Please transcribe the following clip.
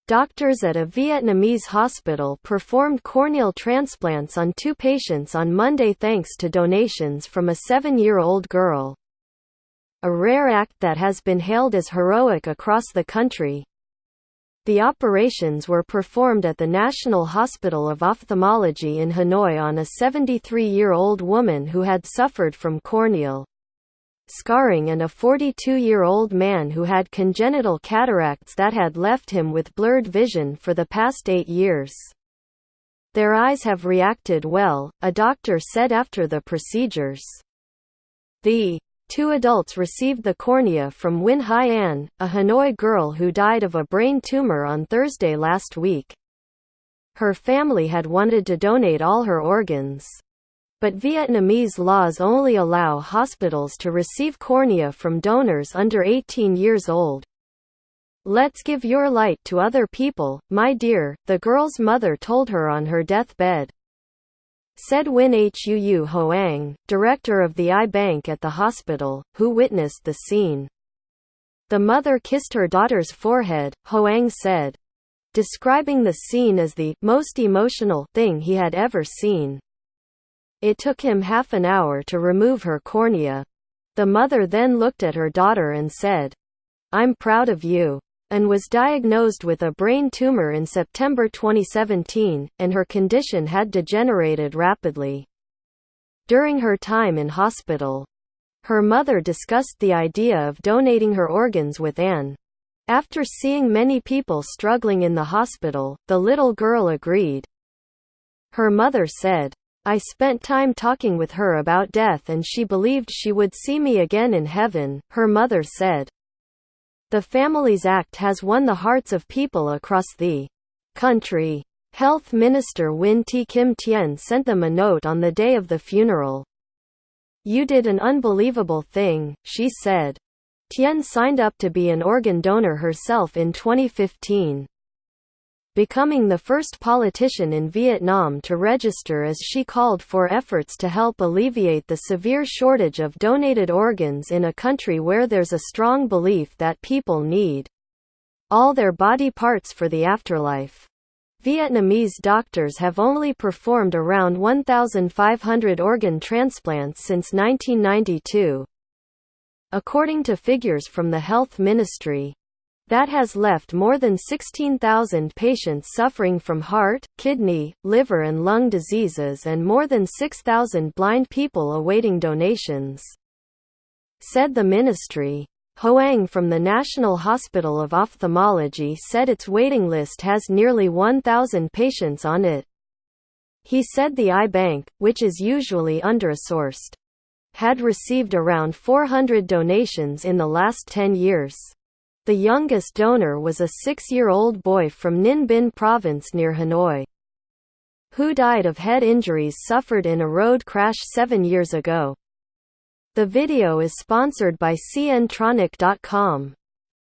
Doctors at a Vietnamese hospital performed corneal transplants on 2 patients on Monday thanks to donations from a 7-year-old girl. A rare act that has been hailed as heroic across the country. The operations were performed at the National Hospital of Ophthalmology in Hanoi on a 73-year-old woman who had suffered from corneal scarring and a 42-year-old man who had congenital cataracts that had left him with blurred vision for the past 8 years. Their eyes have reacted well, a doctor said after the procedures. The 2 adults received the cornea from Nguyen Hai An, a Hanoi girl who died of a brain tumor on Thursday last week. Her family had wanted to donate all her organs. But Vietnamese laws only allow hospitals to receive cornea from donors under 18 years old. "Let's give your light to other people, my dear," the girl's mother told her on her deathbed. Said Nguyen Huu Hoang, director of the eye bank at the hospital, who witnessed the scene. The mother kissed her daughter's forehead, Hoang said, describing the scene as the most emotional thing he had ever seen. It took him half an hour to remove her cornea. The mother then looked at her daughter and said, "I'm proud of you," and was diagnosed with a brain tumor in September 2017, and her condition had degenerated rapidly. During her time in hospital, her mother discussed the idea of donating her organs with An. After seeing many people struggling in the hospital, the little girl agreed. Her mother said, "I spent time talking with her about death and she believed she would see me again in heaven," her mother said. The Families Act has won the hearts of people across the country. Health Minister Nguyen Kim Tien sent them a note on the day of the funeral. "You did an unbelievable thing," she said. Tien signed up to be an organ donor herself in 2015. Becoming the first politician in Vietnam to register, as she called for efforts to help alleviate the severe shortage of donated organs in a country where there's a strong belief that people need all their body parts for the afterlife. Vietnamese doctors have only performed around 1,500 organ transplants since 1992. According to figures from the Health Ministry, that has left more than 16,000 patients suffering from heart, kidney, liver and lung diseases and more than 6,000 blind people awaiting donations, said the ministry. Hoang from the National Hospital of Ophthalmology said its waiting list has nearly 1,000 patients on it. He said the eye bank, which is usually under-resourced, had received around 400 donations in the last 10 years. The youngest donor was a 6-year-old boy from Ninh Binh province near Hanoi, who died of head injuries suffered in a road crash 7 years ago. The video is sponsored by cntronic.com.